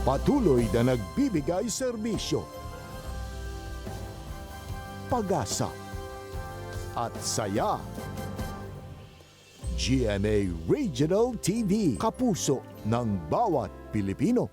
patuloy na nagbibigay serbisyo, pag-asa at saya. GMA Regional TV, kapuso ng bawat Pilipino.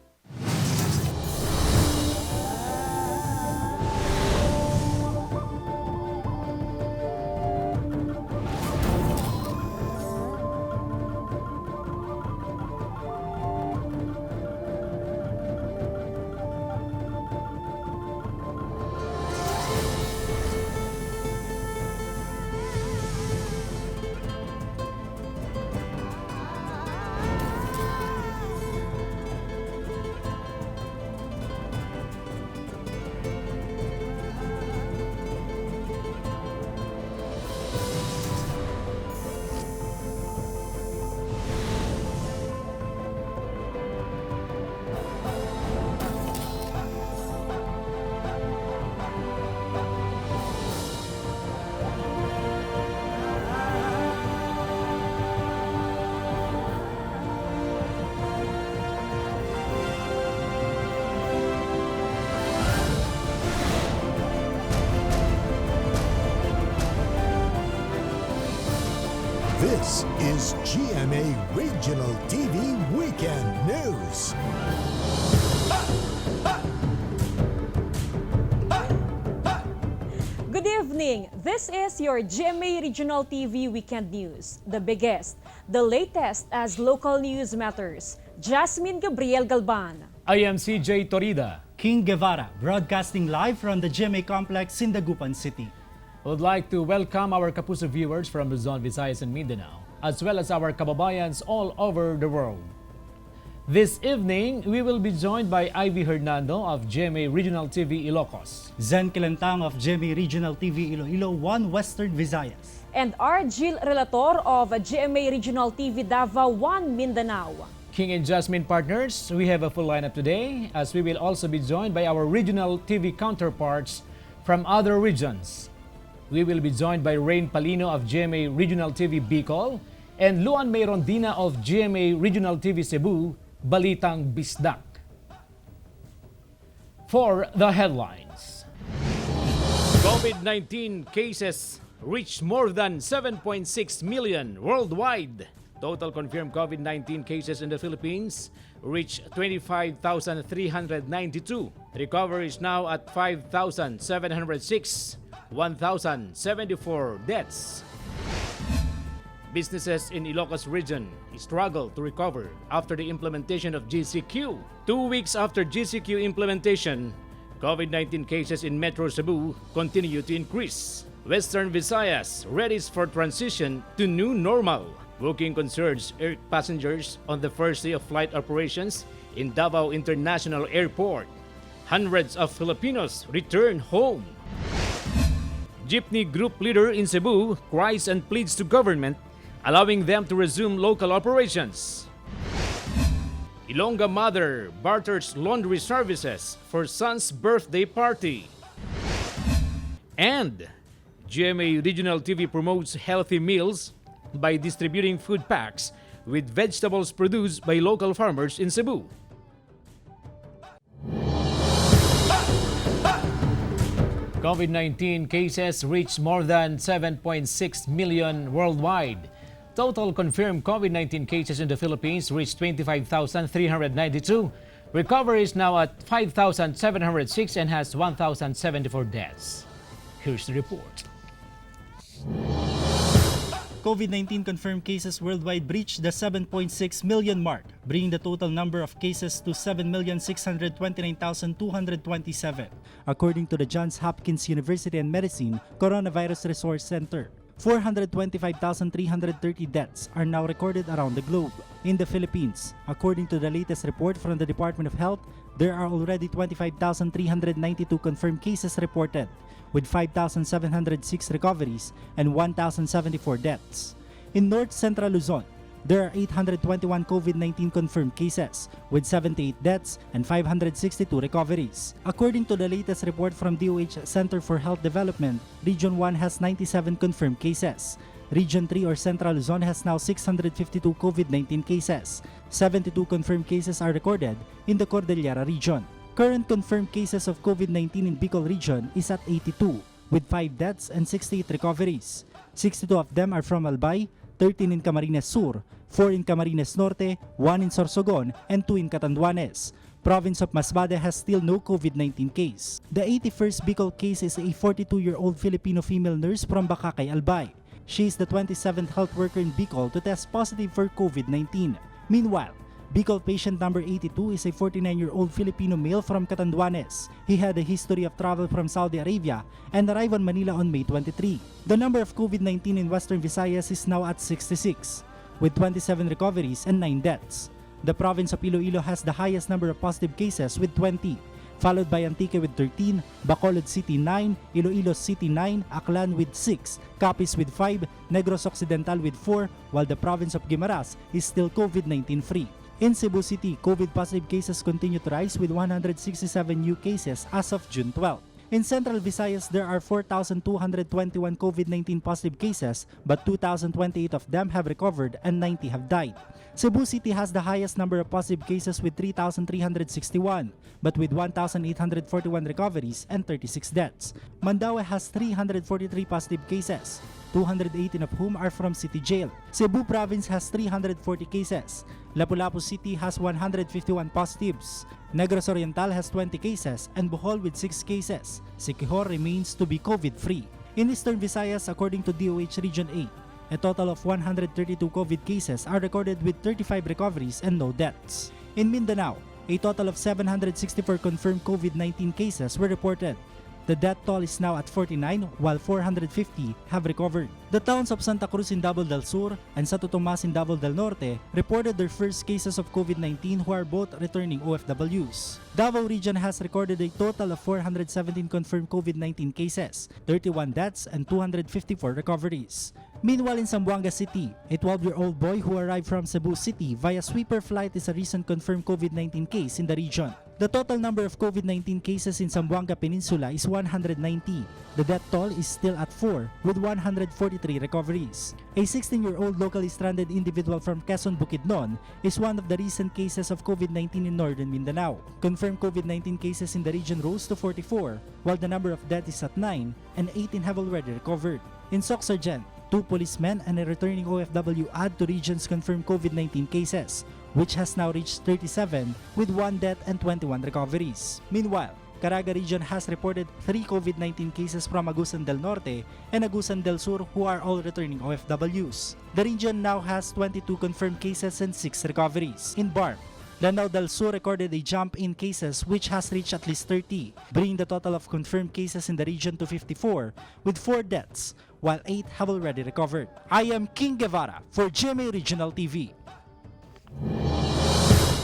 This is GMA Regional TV Weekend News. Good evening. This is your GMA Regional TV Weekend News. The biggest, the latest as local news matters. Jasmine Gabriel Galban. I am CJ Torida. King Guevara, broadcasting live from the GMA complex in Dagupan City. Would like to welcome our Kapuso viewers from Luzon, Visayas, and Mindanao, as well as our kababayans all over the world. This evening, we will be joined by Ivy Hernando of GMA Regional TV Ilocos, Zen Kilentang of GMA Regional TV Iloilo 1 Western Visayas, and R. Jill Relator of GMA Regional TV Davao 1 Mindanao. King and Jasmine partners, we have a full lineup today, as we will also be joined by our regional TV counterparts from other regions. We will be joined by Rain Palino of GMA Regional TV Bicol and Luan May Rondina of GMA Regional TV Cebu, Balitang Bisdak. For the headlines. COVID-19 cases reached more than 7.6 million worldwide. Total confirmed COVID-19 cases in the Philippines reached 25,392. Recovery is now at 5,706. 1,074 deaths. Businesses in Ilocos region struggle to recover after the implementation of GCQ. 2 weeks after GCQ implementation, COVID-19 cases in Metro Cebu continue to increase. Western Visayas readies for transition to new normal. Booking concerns air passengers on the first day of flight operations in Davao International Airport. Hundreds of Filipinos return home. Jeepney group leader in Cebu cries and pleads to government, allowing them to resume local operations. Ilongga mother barters laundry services for son's birthday party. And GMA Regional TV promotes healthy meals by distributing food packs with vegetables produced by local farmers in Cebu. COVID-19 cases reached more than 7.6 million worldwide. Total confirmed COVID-19 cases in the Philippines reached 25,392. Recovery is now at 5,706 and has 1,074 deaths. Here's the report. COVID-19 confirmed cases worldwide breached the 7.6 million mark, bringing the total number of cases to 7,629,227, according to the Johns Hopkins University and Medicine Coronavirus Resource Center. 425,330 deaths are now recorded around the globe. In the Philippines, according to the latest report from the Department of Health, there are already 25,392 confirmed cases reported, with 5,706 recoveries and 1,074 deaths. In North Central Luzon, there are 821 COVID-19 confirmed cases, with 78 deaths and 562 recoveries. According to the latest report from DOH Center for Health Development, Region 1 has 97 confirmed cases. Region 3 or Central Luzon has now 652 COVID-19 cases. 72 confirmed cases are recorded in the Cordillera region. Current confirmed cases of COVID-19 in Bicol region is at 82, with 5 deaths and 68 recoveries. 62 of them are from Albay, 13 in Camarines Sur, 4 in Camarines Norte, 1 in Sorsogon, and 2 in Catanduanes. Province of Masbate has still no COVID-19 case. The 81st Bicol case is a 42-year-old Filipino female nurse from Bacacay, Albay. She is the 27th health worker in Bicol to test positive for COVID-19. Meanwhile, Bicol patient number 82 is a 49-year-old Filipino male from Catanduanes. He had a history of travel from Saudi Arabia and arrived on Manila on May 23. The number of COVID-19 in Western Visayas is now at 66, with 27 recoveries and 9 deaths. The province of Iloilo has the highest number of positive cases with 20, followed by Antique with 13, Bacolod City 9, Iloilo City 9, Aklan with 6, Capiz with 5, Negros Occidental with 4, while the province of Guimaras is still COVID-19 free. In Cebu City, COVID positive cases continue to rise with 167 new cases as of June 12. In Central Visayas, there are 4,221 COVID-19 positive cases, but 2,028 of them have recovered and 90 have died. Cebu City has the highest number of positive cases with 3,361, but with 1,841 recoveries and 36 deaths. Mandaue has 343 positive cases, 218 of whom are from City Jail. Cebu Province has 340 cases. Lapu-Lapu City has 151 positives. Negros Oriental has 20 cases and Bohol with 6 cases. Siquijor remains to be COVID-free. In Eastern Visayas, according to DOH Region 8, a total of 132 COVID cases are recorded with 35 recoveries and no deaths. In Mindanao, a total of 764 confirmed COVID-19 cases were reported. The death toll is now at 49 while 450 have recovered. The towns of Santa Cruz in Davao del Sur and Santo Tomas in Davao del Norte reported their first cases of COVID-19 who are both returning OFWs. Davao region has recorded a total of 417 confirmed COVID-19 cases, 31 deaths and 254 recoveries. Meanwhile, in Zamboanga City, a 12-year-old boy who arrived from Cebu City via sweeper flight is a recent confirmed COVID-19 case in the region. The total number of COVID-19 cases in Zamboanga Peninsula is 190. The death toll is still at 4 with 143 recoveries. A 16-year-old locally stranded individual from Quezon Bukidnon is one of the recent cases of COVID-19 in northern Mindanao. Confirmed COVID-19 cases in the region rose to 44, while the number of deaths is at 9 and 18 have already recovered. In Soc-Sargent, 2 policemen and a returning OFW add to region's confirmed COVID-19 cases, which has now reached 37 with 1 death and 21 recoveries. Meanwhile, Caraga region has reported 3 COVID-19 cases from Agusan del Norte and Agusan del Sur who are all returning OFWs. The region now has 22 confirmed cases and 6 recoveries. In Barm, Lanao del Sur recorded a jump in cases which has reached at least 30, bringing the total of confirmed cases in the region to 54 with 4 deaths, while 8 have already recovered. I am King Guevara for GMA Regional TV.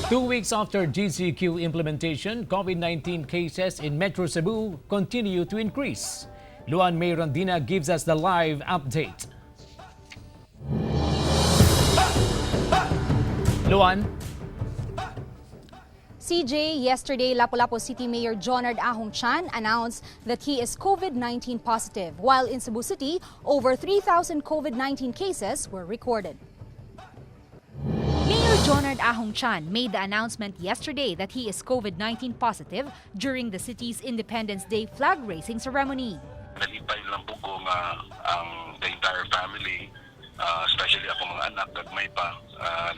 2 weeks after GCQ implementation, COVID-19 cases in Metro Cebu continue to increase. Luan May Rondina gives us the live update. Luan? CJ, yesterday, Lapu-Lapu City Mayor Jonard Ahong Chan announced that he is COVID-19 positive, while in Cebu City, over 3,000 COVID-19 cases were recorded. Mayor Jonard Ahong Chan made the announcement yesterday that he is COVID-19 positive during the city's Independence Day flag raising ceremony. Nalipay lang po ko nga the entire family, especially ako mga anak, gagmay pa,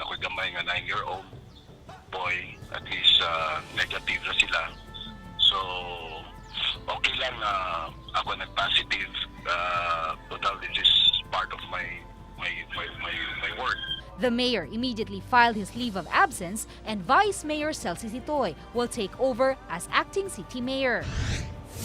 nakoy gamay nga 9-year-old boy, at least negative na sila. So, okay lang na ako nag-positive, totally this is part of my work. The mayor immediately filed his leave of absence and Vice Mayor Celsi Sitoy will take over as acting city mayor.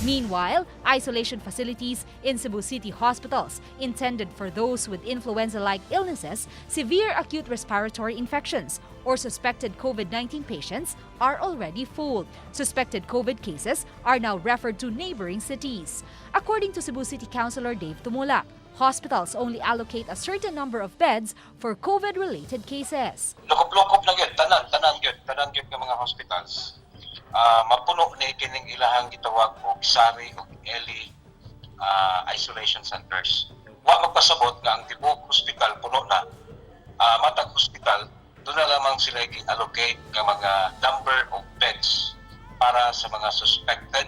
Meanwhile, isolation facilities in Cebu City hospitals intended for those with influenza-like illnesses, severe acute respiratory infections, or suspected COVID-19 patients are already full. Suspected COVID cases are now referred to neighboring cities. According to Cebu City Councilor Dave Tumulak, hospitals only allocate a certain number of beds for COVID-related cases. Lukop-lukop na yun, tanan yun ng mga hospitals. Mapuno na kining ilahang gitawag og SARI o early isolation centers. wa magpasabot nga ang tibuok hospital puno na, matag hospital, doon na lamang sila i-allocate ng mga number of beds para sa mga suspected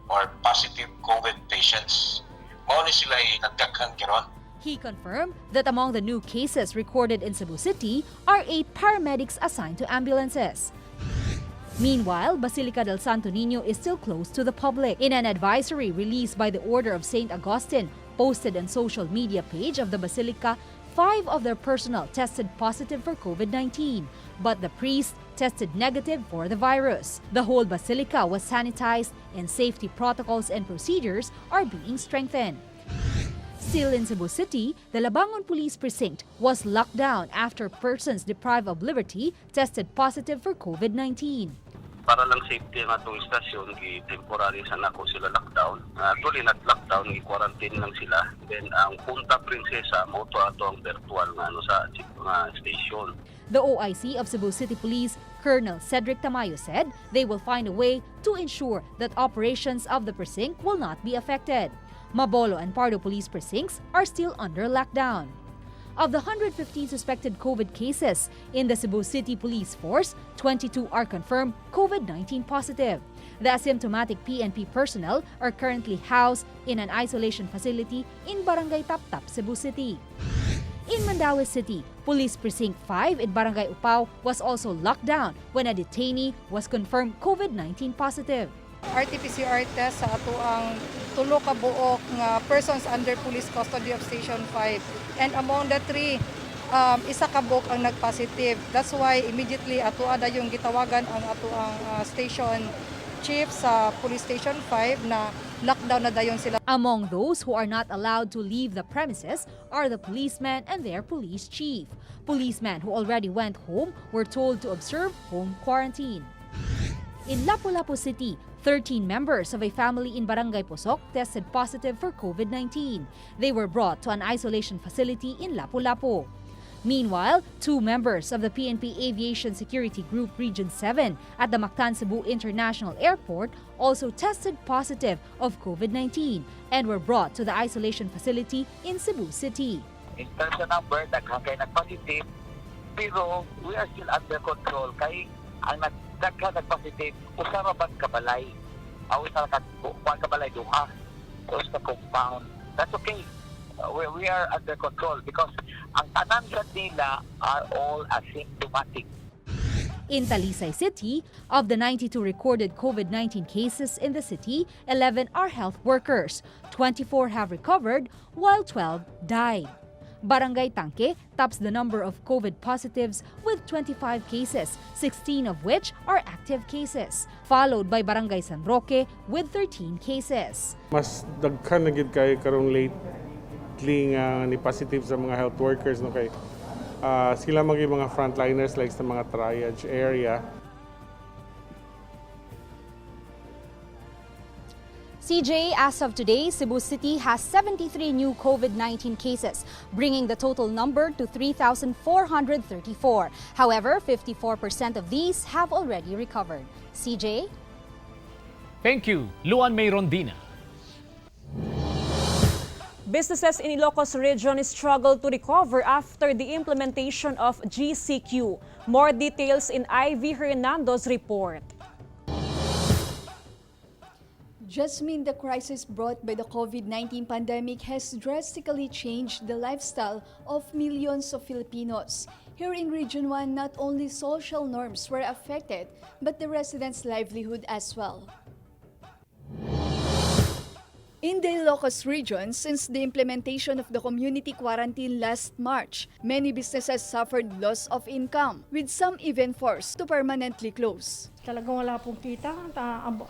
or positive COVID patients. Mao ni sila nagdaghan karon. He confirmed that among the new cases recorded in Cebu City are 8 paramedics assigned to ambulances. Meanwhile, Basilica del Santo Niño is still closed to the public. In an advisory released by the Order of St. Augustine, posted on social media page of the Basilica, 5 of their personnel tested positive for COVID-19, but the priest tested negative for the virus. The whole Basilica was sanitized and safety protocols and procedures are being strengthened. Still in Cebu City, the Labangon Police Precinct was locked down after persons deprived of liberty tested positive for COVID-19. Para lang safety ang atong istasyon, temporary sa nako sila lockdown. Tuloy nag-lockdown, i-quarantine lang sila. Then ang Punta Princesa, mo to ato ang virtual nga sa station. The OIC of Cebu City Police, Colonel Cedric Tamayo, said they will find a way to ensure that operations of the precinct will not be affected. Mabolo and Pardo police precincts are still under lockdown. Of the 115 suspected COVID cases in the Cebu City Police Force, 22 are confirmed COVID-19 positive. The asymptomatic PNP personnel are currently housed in an isolation facility in Barangay Taptap, Cebu City. In Mandaue City, Police Precinct 5 in Barangay Upao was also locked down when a detainee was confirmed COVID-19 positive. RT-PCR test sa ato ang tulo ka buok nga persons under police custody of Station 5. And among the 3, isa ka buok ang nag-positive. That's why immediately ato ada yung gitawagan ang ato ang station chief sa Police Station 5 na lockdown na dayon sila. Among those who are not allowed to leave the premises are the policemen and their police chief. Policemen who already went home were told to observe home quarantine. In Lapu-Lapu City, 13 members of a family in Barangay Pusok tested positive for COVID-19. They were brought to an isolation facility in Lapu-Lapu. Meanwhile, 2 members of the PNP Aviation Security Group Region 7 at the Mactan Cebu International Airport also tested positive of COVID-19 and were brought to the isolation facility in Cebu City. In terms of number, daghang kay nag-positive, pero we are still under control. Kay ang nag-positive, usara ba kabalay? Usara kabalay duha. Tapos sa compound. That's okay. We are under control because ang tanan nila are all asymptomatic. In Talisay City, of the 92 recorded COVID-19 cases in the city, 11 are health workers, 24 have recovered, while 12 died. Barangay Tangke tops the number of COVID positives with 25 cases, 16 of which are active cases, followed by Barangay San Roque with 13 cases. Mas daghan na gid kay karong lately nga ni positive sa mga health workers no kay sila mga frontliners like sa mga triage area. CJ, as of today, Cebu City has 73 new COVID-19 cases, bringing the total number to 3,434. However, 54% of these have already recovered. CJ? Thank you, Luan May Rondina. Businesses in Ilocos region struggle to recover after the implementation of GCQ. More details in Ivy Hernando's report. Jasmine, the crisis brought by the COVID-19 pandemic has drastically changed the lifestyle of millions of Filipinos. Here in Region 1, not only social norms were affected, but the residents' livelihood as well. In the Ilocos region, since the implementation of the community quarantine last March, many businesses suffered loss of income, with some even forced to permanently close. Talagang wala pong kita,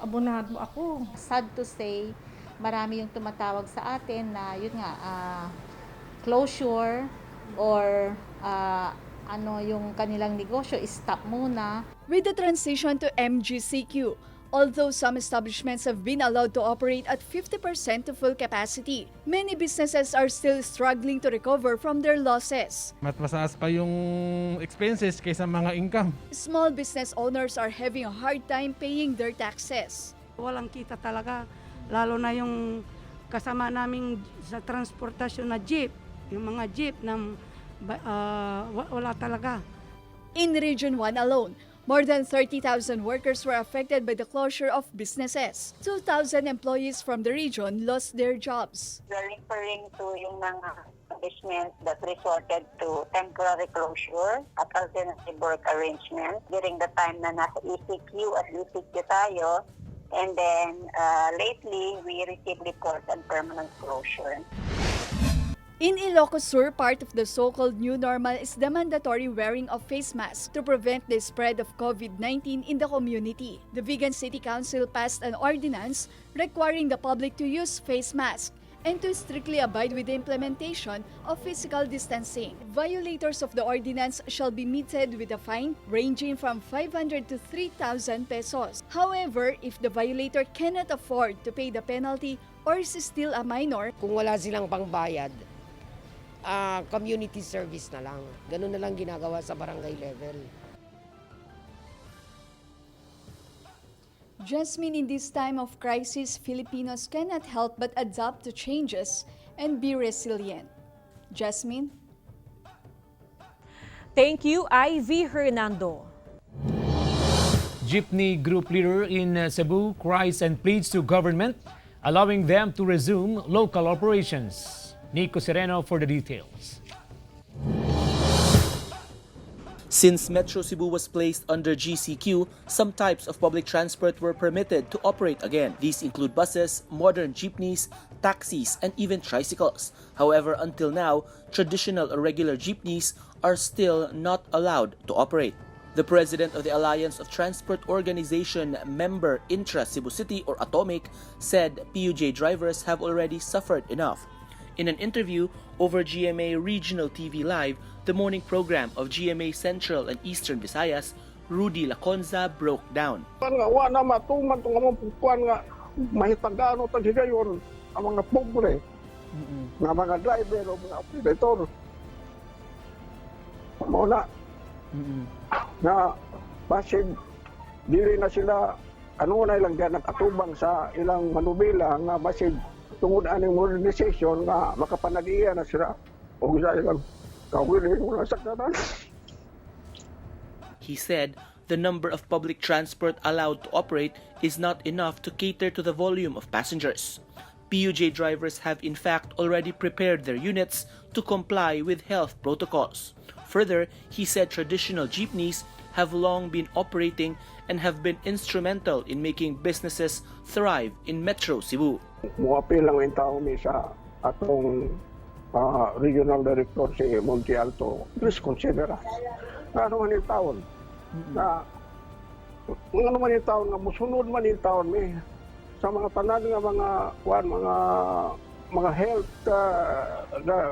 abonado ako. Sad to say, marami yung tumatawag sa atin na yun nga, closure or yung kanilang negosyo, stop muna. With the transition to MGCQ, although some establishments have been allowed to operate at 50% to full capacity, many businesses are still struggling to recover from their losses. Mataas pa yung expenses kaysa mga income. Small business owners are having a hard time paying their taxes. Walang kita talaga, lalo na yung kasama namin sa transportasyon na jeep, yung mga jeep na wala talaga. In Region 1 alone, more than 30,000 workers were affected by the closure of businesses. 2,000 employees from the region lost their jobs. We're referring to yung mga establishments that resorted to temporary closure at alternative work arrangement during the time na nasa ECQ at ECQ tayo. And then lately, we received reports on permanent closure. In Ilocos Sur, part of the so-called new normal is the mandatory wearing of face masks to prevent the spread of COVID-19 in the community. The Vigan City Council passed an ordinance requiring the public to use face masks and to strictly abide with the implementation of physical distancing. Violators of the ordinance shall be meted with a fine ranging from 500 to 3,000 pesos. However, if the violator cannot afford to pay the penalty or is still a minor, kung wala silang pangbayad, community service na lang. Ganun na lang ginagawa sa barangay level. Jasmine, in this time of crisis, Filipinos cannot help but adapt to changes and be resilient. Jasmine? Thank you, Ivy Hernando. Jeepney group leader in Cebu cries and pleads to government, allowing them to resume local operations. Nico Sereno for the details. Since Metro Cebu was placed under GCQ, some types of public transport were permitted to operate again. These include buses, modern jeepneys, taxis, and even tricycles. However, until now, traditional or regular jeepneys are still not allowed to operate. The president of the Alliance of Transport Organization member Intra Cebu City or Atomic said PUJ drivers have already suffered enough. In an interview over GMA Regional TV Live, the morning program of GMA Central and Eastern Visayas, Rudy Laconza broke down. Wala matuman itong among pukuan nga mahitagano tagigayon ang mga pobre, nga mga driver o mga operator. Muna, na basig, dili na sila, na ilang dyan nakatubang sa ilang manubila nga basig tungod aning modernization nga makapanagiya na sila o sa ilang kawili mula sa kanan. He said the number of public transport allowed to operate is not enough to cater to the volume of passengers. PUJ drivers have in fact already prepared their units to comply with health protocols. Further, he said traditional jeepneys have long been operating and have been instrumental in making businesses thrive in Metro Cebu. Muapil lang yung tao ni sa atong regional director si Monte Alto. Please consider ano man yung taon na ano man yung taon nga musunod man yung taon sa mga tanan nga mga health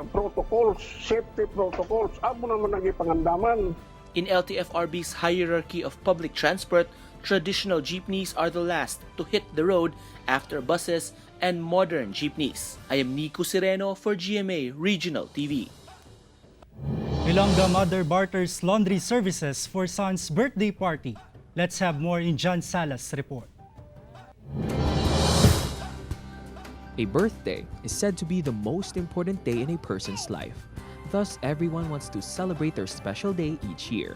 protocols, safety protocols, amo naman ang ipangandaman. In LTFRB's hierarchy of public transport, traditional jeepneys are the last to hit the road after buses and modern jeepneys. I am Nico Sereno for GMA Regional TV. Ilongga mother barters laundry services for son's birthday party. Let's have more in John Salas' report. A birthday is said to be the most important day in a person's life. Thus, everyone wants to celebrate their special day each year.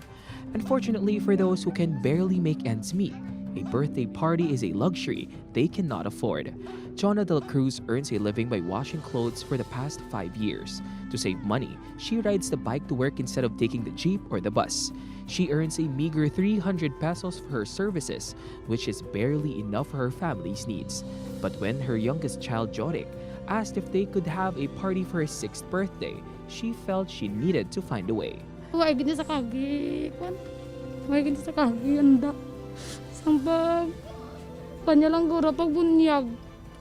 Unfortunately, for those who can barely make ends meet, a birthday party is a luxury they cannot afford. Jonna Del Cruz earns a living by washing clothes for the past 5 years. To save money, she rides the bike to work instead of taking the jeep or the bus. She earns a meager 300 pesos for her services, which is barely enough for her family's needs. But when her youngest child, Jorik, asked if they could have a party for his 6th birthday, she felt she needed to find a way. Huwag gini sa kagi, huwag gini sa kagi, anda. Sambag, kanya lang gura pag bunyag.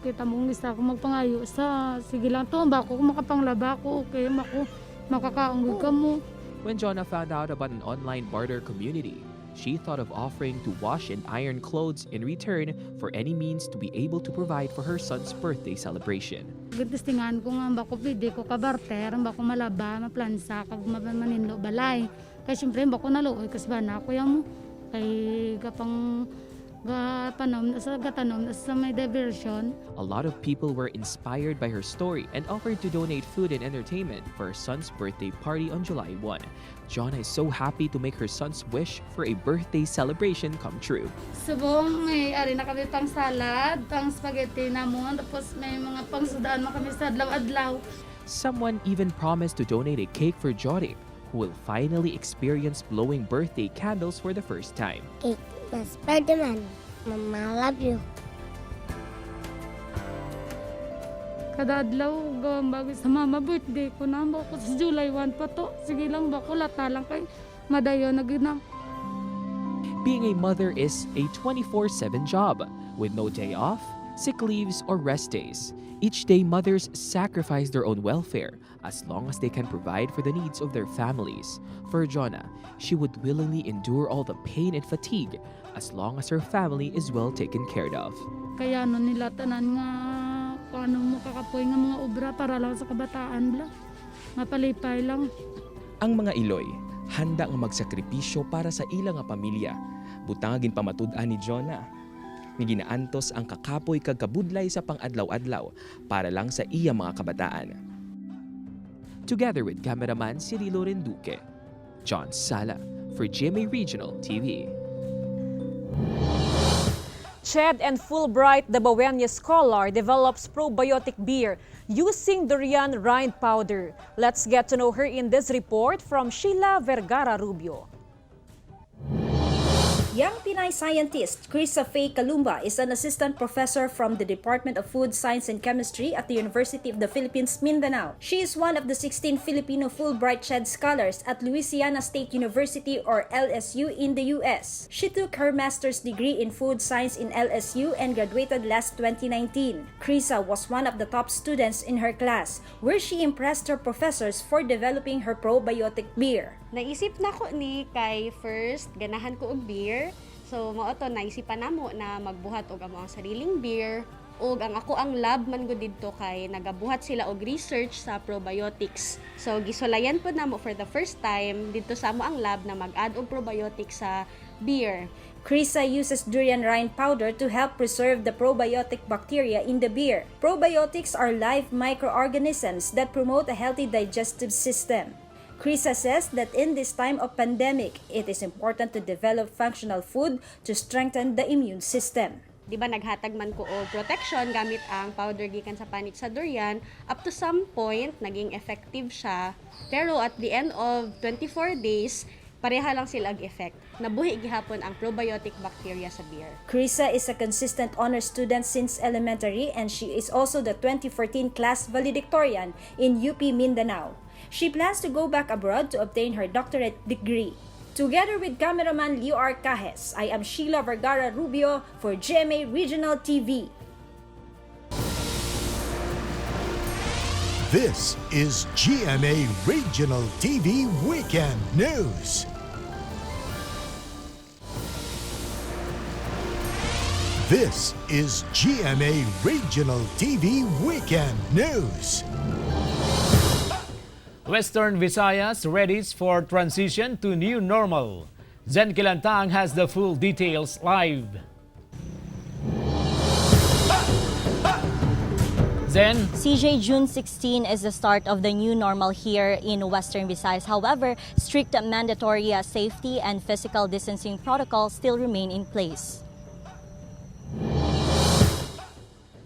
Kita mong isa ako magpangayo sa, sige lang to, bako kung makapanglaba ko, okay, makakaanggol ka mo. When Jonna found out about an online barter community, she thought of offering to wash and iron clothes in return for any means to be able to provide for her son's birthday celebration. Gagdistingan ko nga bako pwede ko kabarter, bako malaba, maplansa, kag maninlo balay. Kaya siyempre bako naluoy, kasba na ako yan mo. Kay gapang sa may diversion. A lot of people were inspired by her story and offered to donate food and entertainment for her son's birthday party on July 1. Jonna is so happy to make her son's wish for a birthday celebration come true. Subong may ari na kami pang salad, pang spaghetti namon, tapos may mga pangsudaan mo kami sa adlaw-adlaw. Someone even promised to donate a cake for Jody, who will finally experience blowing birthday candles for the first time. Cake na Spider-Man. Mama, I love you. Kada adlaw bago sa mama birthday ko na ko sa July 1 pa to. Sige lang ba ko lata lang kay madayon na ginam. Being a mother is a 24/7 job with no day off, sick leaves, or rest days. Each day, mothers sacrifice their own welfare as long as they can provide for the needs of their families. For Jonna, she would willingly endure all the pain and fatigue as long as her family is well taken care of. Kaya no nila tanan nga paano mo kakapoy nga mga obra para lang sa kabataan bla. Mapalipay lang. Ang mga Iloy, handa nga magsakripisyo para sa ilang nga pamilya. Butangagin pamatud-an ni Jonna. Ni ginaantos ang kakapoy kag kabudlay sa pang-adlaw-adlaw para lang sa iya mga kabataan. Together with cameraman Cirilo Renduque, John Sala for GMA Regional TV. Ched and Fulbright Dabawenye scholar develops probiotic beer using durian rind powder. Let's get to know her in this report from Sheila Vergara Rubio. Young Pinay scientist Krisa Faye Kalumba is an assistant professor from the Department of Food Science and Chemistry at the University of the Philippines, Mindanao. She is one of the 16 Filipino Fulbright Ched scholars at Louisiana State University or LSU in the US. She took her master's degree in food science in LSU and graduated last 2019. Krisa was one of the top students in her class, where she impressed her professors for developing her probiotic beer. Naisip na ko ni kay first ganahan ko og beer. So mao to naisipan namo na magbuhat og among sariling beer ug ang ako ang lab man gud didto kay nagabuhat sila og research sa probiotics. So gisulayan pod namo for the first time didto sa amo ang lab na mag-add og probiotics sa beer. Krisa uses durian rind powder to help preserve the probiotic bacteria in the beer. Probiotics are live microorganisms that promote a healthy digestive system. Krisa says that in this time of pandemic, it is important to develop functional food to strengthen the immune system. Di ba naghatag man ko og protection gamit ang powder gikan sa panit sa durian, up to some point naging effective siya. Pero at the end of 24 days, pareha lang sila ang effect. Nabuhi gihapon ang probiotic bacteria sa beer. Krisa is a consistent honor student since elementary and she is also the 2014 class valedictorian in UP Mindanao. She plans to go back abroad to obtain her doctorate degree. Together with cameraman Leo Arcajes, I am Sheila Vergara Rubio for GMA Regional TV. This is GMA Regional TV Weekend News. This is GMA Regional TV Weekend News. Western Visayas readies for transition to new normal. Zen Kilantang has the full details live. Zen? CJ, June 16 is the start of the new normal here in Western Visayas. However, strict mandatory safety and physical distancing protocols still remain in place.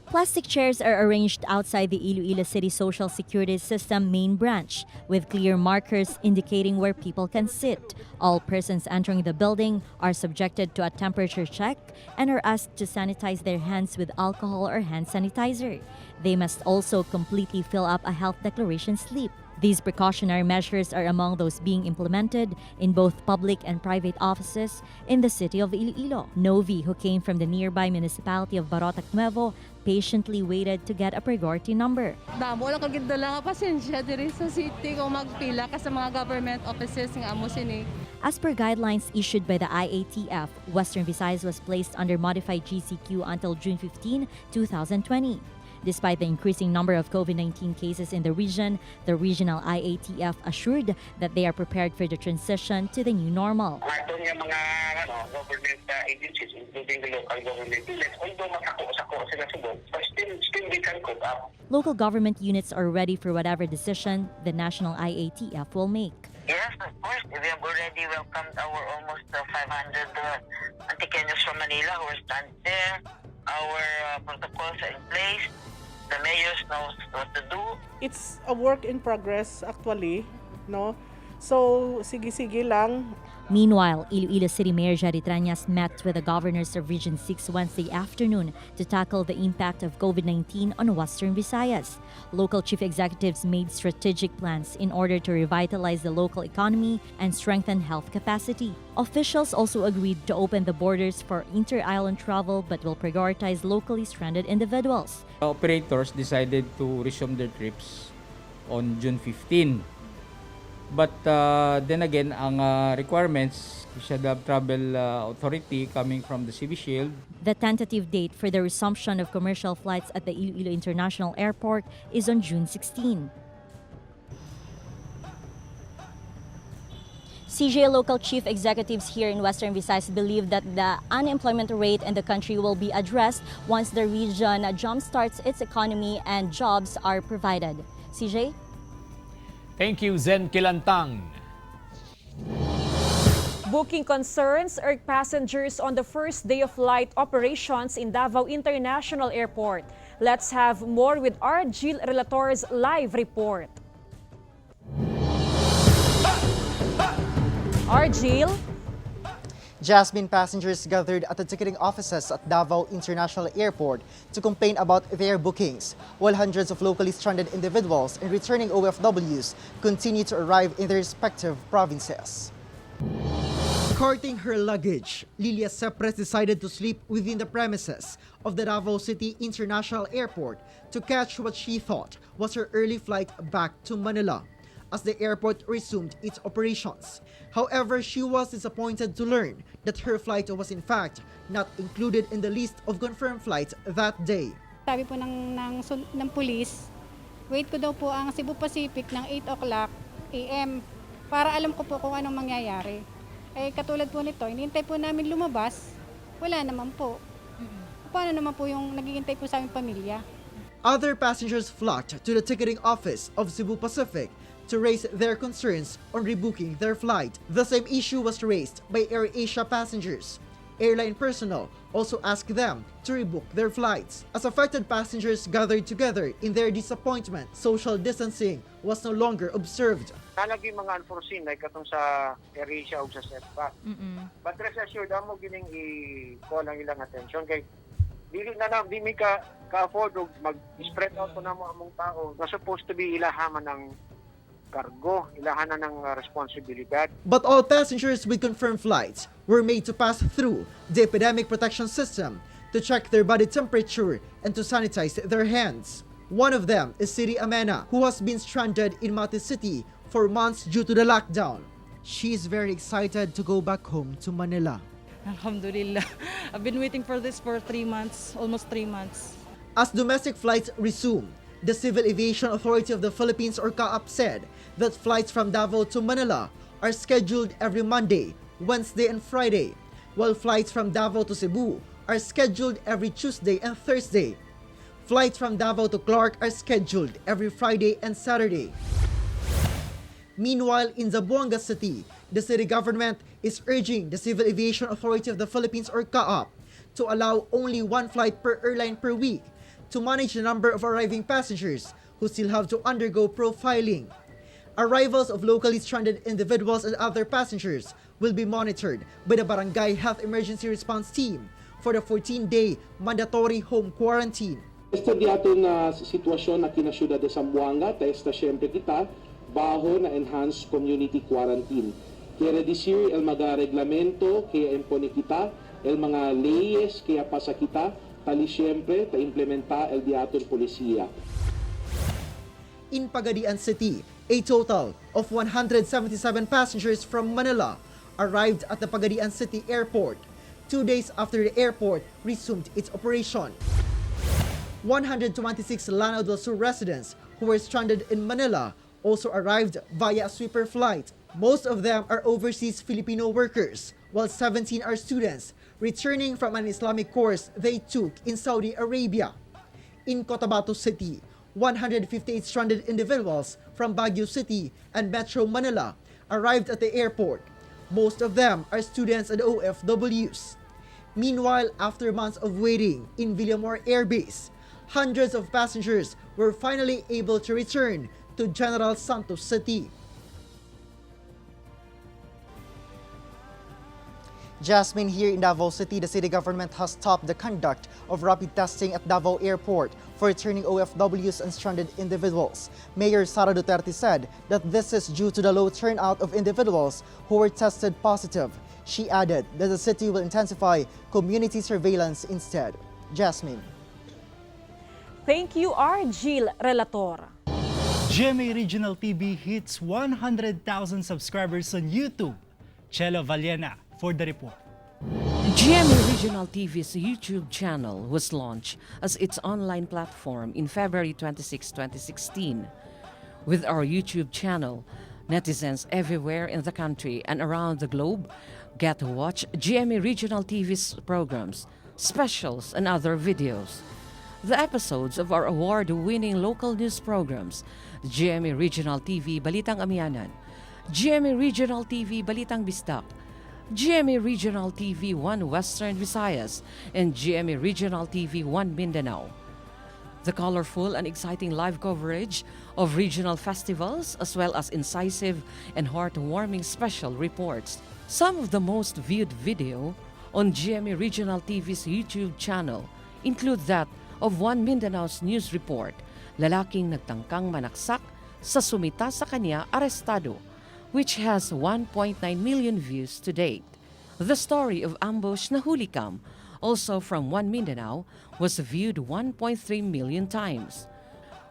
Plastic chairs are arranged outside the Iloilo City Social Security System main branch, with clear markers indicating where people can sit. All persons entering the building are subjected to a temperature check and are asked to sanitize their hands with alcohol or hand sanitizer. They must also completely fill up a health declaration slip. These precautionary measures are among those being implemented in both public and private offices in the city of Iloilo. Novi, who came from the nearby municipality of Barotac Nuevo, patiently waited to get a priority number. Damo lang kagid dala nga pasensya diri sa city kung magpila ka sa mga government offices nga amo sini. As per guidelines issued by the IATF, Western Visayas was placed under modified GCQ until June 15, 2020. Despite the increasing number of COVID-19 cases in the region, the regional IATF assured that they are prepared for the transition to the new normal. Doon yung mga government agencies, including the local government units, although makako-sako sila sugod, but still they can cope up. Local government units are ready for whatever decision the national IATF will make. Yes, of course. We have already welcomed our almost 500 Antiqueños from Manila who are standing there. Our protocols are in place. The mayors knows what to do. It's a work in progress actually, no? So, sige-sige lang. Meanwhile, Iloilo City Mayor Jerry Trañas met with the governors of Region 6 Wednesday afternoon to tackle the impact of COVID-19 on Western Visayas. Local chief executives made strategic plans in order to revitalize the local economy and strengthen health capacity. Officials also agreed to open the borders for inter-island travel but will prioritize locally stranded individuals. Operators decided to resume their trips on June 15. But then again, ang requirements, we should have travel authority coming from the CV Shield. The tentative date for the resumption of commercial flights at the Iloilo International Airport is on June 16. CGA local chief executives here in Western Visayas believe that the unemployment rate in the country will be addressed once the region jumpstarts its economy and jobs are provided. CJ? Thank you, Zen Kilantang. Booking concerns urge passengers on the first day of flight operations in Davao International Airport. Let's have more with Argil Relator's live report. Argil? Jasmine, passengers gathered at the ticketing offices at Davao International Airport to complain about their bookings, while hundreds of locally stranded individuals and returning OFWs continue to arrive in their respective provinces. Carting her luggage, Lilia Sepres decided to sleep within the premises of the Davao City International Airport to catch what she thought was her early flight back to Manila as the airport resumed its operations. However, she was disappointed to learn that her flight was in fact not included in the list of confirmed flights that day. Sabi po ng police, wait ko daw po ang Cebu Pacific ng 8 o'clock AM para alam ko po kung anong mangyayari. Eh katulad po nito, hinihintay po namin lumabas, wala naman po. Paano naman po yung naghihintay po sa aming pamilya? Other passengers flocked to the ticketing office of Cebu Pacific to raise their concerns on rebooking their flight. The same issue was raised by AirAsia passengers. Airline personnel also asked them to rebook their flights. As affected passengers gathered together in their disappointment, social distancing was no longer observed. Nalagi mga unforeseen like katong sa AirAsia o sa setback. But rest assured, amo gining i-call ang ilang attention kay dili mi ka-afford og mag-spread out na mo among tao na supposed to be ilahaman ng cargo, ilahanan ng responsibilidad. But all passengers with confirmed flights were made to pass through the epidemic protection system to check their body temperature and to sanitize their hands. One of them is Siri Amena, who has been stranded in Mati City for months due to the lockdown. She is very excited to go back home to Manila. Alhamdulillah. I've been waiting for this for 3 months, almost 3 months. As domestic flights resume, the Civil Aviation Authority of the Philippines or CAAP said that flights from Davao to Manila are scheduled every Monday, Wednesday and Friday, while flights from Davao to Cebu are scheduled every Tuesday and Thursday. Flights from Davao to Clark are scheduled every Friday and Saturday. Meanwhile, in Zamboanga City, the city government is urging the Civil Aviation Authority of the Philippines or CAAP to allow only one flight per airline per week to manage the number of arriving passengers who still have to undergo profiling. Arrivals of locally stranded individuals and other passengers will be monitored by the Barangay Health Emergency Response Team for the 14-day mandatory home quarantine. Esta diato na sitwasyon na kinasiyudad de Zamboanga, testa siyempre kita, baho na enhanced community quarantine. Kaya reducir el mga reglamento, kaya impone kita, el mga leyes, kaya pasa kita, tali siyempre ta implementa el diaton polisiya. In Pagadian City, a total of 177 passengers from Manila arrived at the Pagadian City Airport 2 days after the airport resumed its operation. 126 Lanao del Sur residents who were stranded in Manila also arrived via a sweeper flight. Most of them are overseas Filipino workers, while 17 are students returning from an Islamic course they took in Saudi Arabia. In Cotabato City, 158 stranded individuals from Baguio City and Metro Manila arrived at the airport. Most of them are students and OFWs. Meanwhile, after months of waiting in Villamor Air Base, hundreds of passengers were finally able to return to General Santos City. Jasmine, here in Davao City, the city government has stopped the conduct of rapid testing at Davao Airport for returning OFWs and stranded individuals. Mayor Sara Duterte said that this is due to the low turnout of individuals who were tested positive. She added that the city will intensify community surveillance instead. Jasmine. Thank you, Argil Relator. GMA Regional TV hits 100,000 subscribers on YouTube. Chelo Valiena for the report. GMA Regional TV's YouTube channel was launched as its online platform in February 26, 2016. With our YouTube channel, netizens everywhere in the country and around the globe get to watch GMA Regional TV's programs, specials, and other videos. The episodes of our award-winning local news programs, GMA Regional TV Balitang Amianan, GMA Regional TV Balitang Bistak, GMA Regional TV 1 Western Visayas, and GMA Regional TV 1 Mindanao. The colorful and exciting live coverage of regional festivals, as well as incisive and heartwarming special reports. Some of the most viewed video on GMA Regional TV's YouTube channel include that of 1 Mindanao's news report, lalaking nagtangkang manaksak sa sumita sa kanya arestado, which has 1.9 million views to date. The story of ambush na hulikam, also from 1 Mindanao, was viewed 1.3 million times.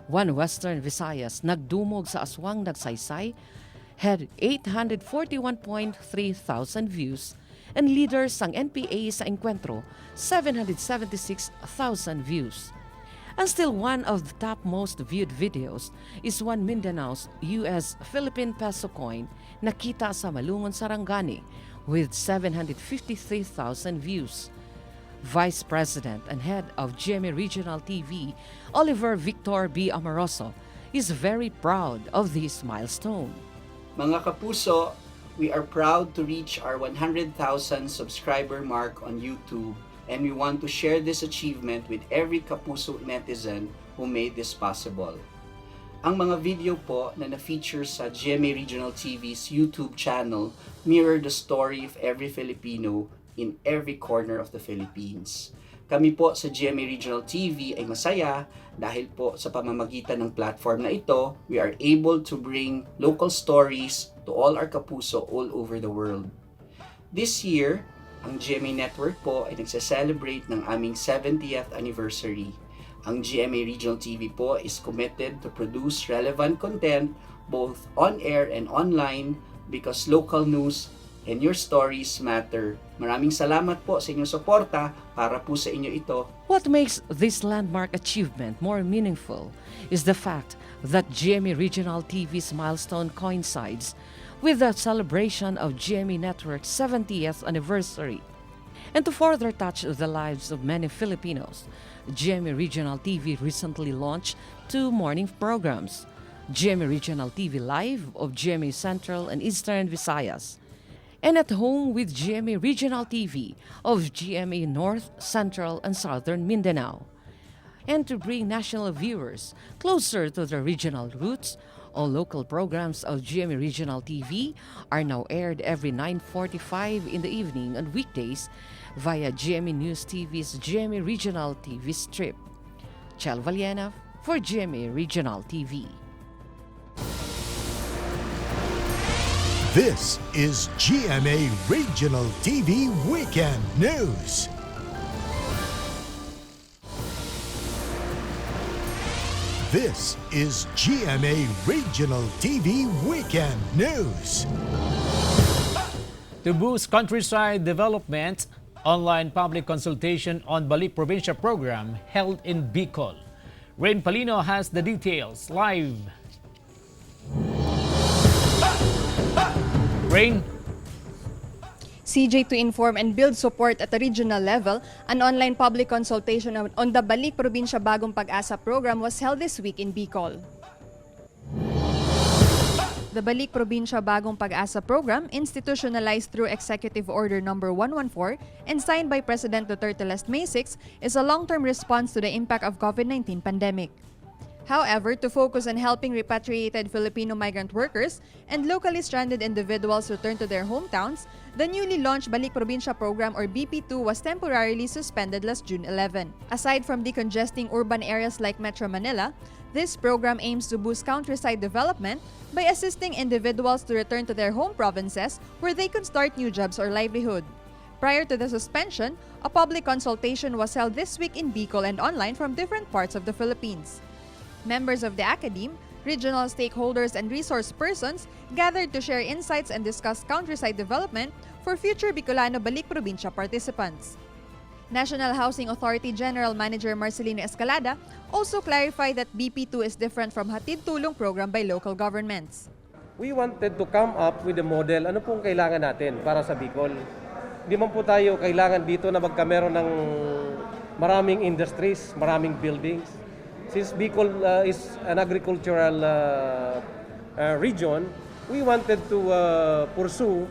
1 Western Visayas, nagdumog sa aswang nagsaysay, had 841.3 thousand views, and leaders sang NPA sa Encuentro, 776,000 views. And still one of the top most viewed videos is 1 Mindanao's US-Philippine peso coin nakita sa Malungon, Sarangani with 753,000 views. Vice President and head of GMA Regional TV, Oliver Victor B. Amoroso, is very proud of this milestone. Mga Kapuso, we are proud to reach our 100,000 subscriber mark on YouTube, and we want to share this achievement with every Kapuso netizen who made this possible. Ang mga video po na na-feature sa GMA Regional TV's YouTube channel mirror the story of every Filipino in every corner of the Philippines. Kami po sa GMA Regional TV ay masaya dahil po sa pamamagitan ng platform na ito, we are able to bring local stories to all our Kapuso all over the world. This year, ang GMA Network po ay nagse-celebrate ng aming 70th anniversary. Ang GMA Regional TV po is committed to produce relevant content both on-air and online because local news and your stories matter. Maraming salamat po sa inyong suporta para po sa inyo ito. What makes this landmark achievement more meaningful is the fact that GMA Regional TV's milestone coincides with the celebration of GMA Network's 70th anniversary. And to further touch the lives of many Filipinos, GMA Regional TV recently launched 2 morning programs, GMA Regional TV Live of GMA Central and Eastern Visayas, and At Home with GMA Regional TV of GMA North, Central, and Southern Mindanao. And to bring national viewers closer to their regional roots, all local programs of GMA Regional TV are now aired every 9:45 in the evening on weekdays via GMA News TV's GMA Regional TV strip. Chel Valiena for GMA Regional TV. This is GMA Regional TV Weekend News. This is GMA Regional TV Weekend News. To boost countryside development, Online public consultation on Balik Provincia program held in Bicol. Rain Palino has the details live. Rain. CJ, to inform and build support at the regional level, an online public consultation on the Balik Probinsya Bagong Pag-asa program was held this week in Bicol. The Balik Probinsya Bagong Pag-asa program, institutionalized through Executive Order No. 114 and signed by President Duterte last May 6, is a long-term response to the impact of COVID-19 pandemic. However, to focus on helping repatriated Filipino migrant workers and locally stranded individuals return to their hometowns, the newly launched Balik Probinsya program or BP2 was temporarily suspended last June 11. Aside from decongesting urban areas like Metro Manila, this program aims to boost countryside development by assisting individuals to return to their home provinces where they could start new jobs or livelihood. Prior to the suspension, a public consultation was held this week in Bicol and online from different parts of the Philippines. Members of the academe, regional stakeholders, and resource persons gathered to share insights and discuss countryside development for future Bicolano Balik Probinsya participants. National Housing Authority General Manager Marcelino Escalada also clarified that BP2 is different from Hatid Tulong program by local governments. We wanted to come up with a model, ano pong kailangan natin para sa Bicol. Di man po tayo kailangan dito na magkameron ng maraming industries, maraming buildings. Since Bicol is an agricultural region, we wanted to pursue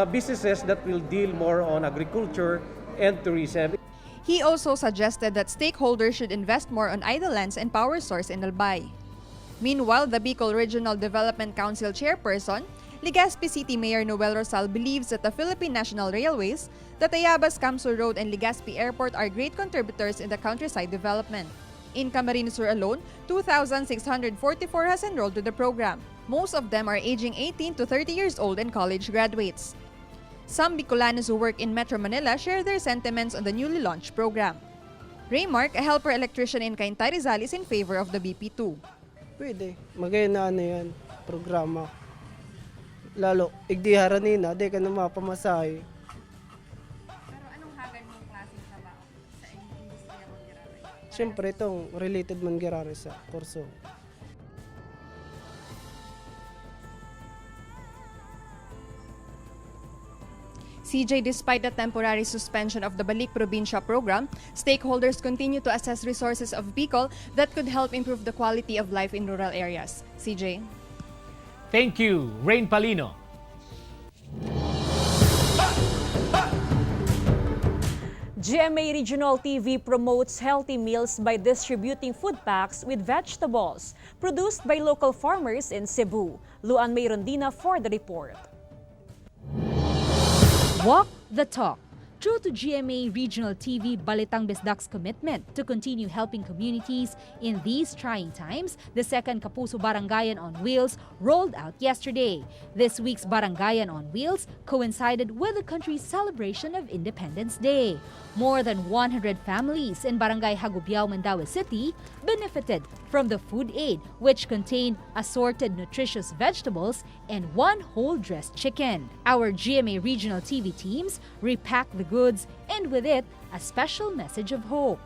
businesses that will deal more on agriculture and tourism. He also suggested that stakeholders should invest more on idle lands and power source in Albay. Meanwhile, the Bicol Regional Development Council chairperson, Legazpi City Mayor Noel Rosal, believes that the Philippine National Railways, the Tayabas-Kamsul Road and Legazpi Airport are great contributors in the countryside development. In Camarines Sur alone, 2,644 has enrolled to the program. Most of them are aging 18 to 30 years old and college graduates. Some Bicolanos who work in Metro Manila share their sentiments on the newly launched program. Raymark, a helper electrician in Cainta Rizal, is in favor of the BP2. Pwede. Maganda na yan, programa. Lalo, igdiharan na, di ka na mapamasahe. Siyempre, itong related man girari sa kurso. CJ, despite the temporary suspension of the Balik Probinsya program, stakeholders continue to assess resources of Bicol that could help improve the quality of life in rural areas. CJ. Thank you, Rain Palino. GMA Regional TV promotes healthy meals by distributing food packs with vegetables produced by local farmers in Cebu. Luan May Rondina for the report. Walk the talk. True to GMA Regional TV Balitang Bisdak's commitment to continue helping communities in these trying times, the second Kapuso Barangayan on Wheels rolled out yesterday. This week's Barangayan on Wheels coincided with the country's celebration of Independence Day. More than 100 families in Barangay Hagubiao, Mandaue City benefited from the food aid, which contained assorted nutritious vegetables and one whole dressed chicken. Our GMA Regional TV teams repacked the goods and with it, a special message of hope.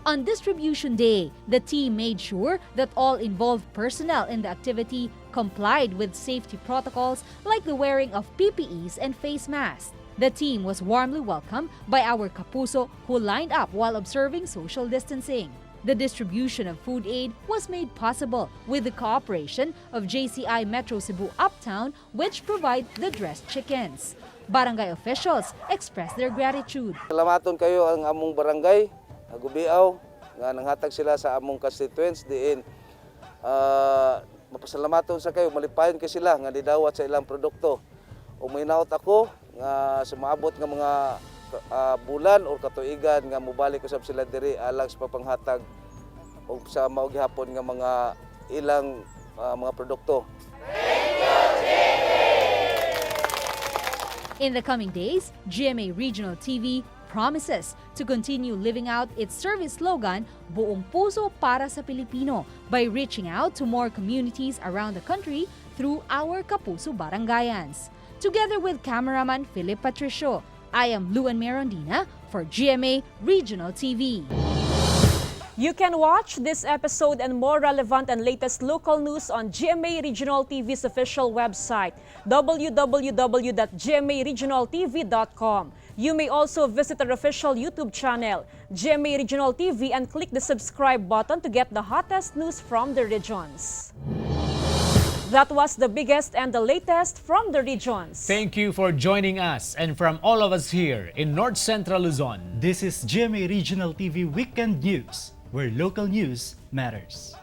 On Distribution Day, the team made sure that all involved personnel in the activity complied with safety protocols like the wearing of PPEs and face masks. The team was warmly welcomed by our Kapuso who lined up while observing social distancing. The distribution of food aid was made possible with the cooperation of JCI Metro Cebu Uptown, which provide the dressed chickens. Barangay officials expressed their gratitude. Salamaton kayo ang among barangay, Hagubiao, nga nanghatag sila sa among constituents diin. Mapasalamaton sa kayo, malipayon kay sila nga didawat sa ilang produkto. Uminaot ako nga sumaabot nga mga bulan o katuigan nga mubalik usab sila diri alang sa papanghatag o sa mao gihapon nga mga ilang mga produkto. In the coming days, GMA Regional TV promises to continue living out its service slogan, Buong Puso para sa Pilipino, by reaching out to more communities around the country through our Kapuso Barangayans. Together with cameraman Philip Patricio, I am Luan Merondina for GMA Regional TV. You can watch this episode and more relevant and latest local news on GMA Regional TV's official website, www.gmaregionaltv.com. You may also visit our official YouTube channel, GMA Regional TV, and click the subscribe button to get the hottest news from the regions. That was the biggest and the latest from the regions. Thank you for joining us, and from all of us here in North Central Luzon. This is GMA Regional TV Weekend News, where local news matters.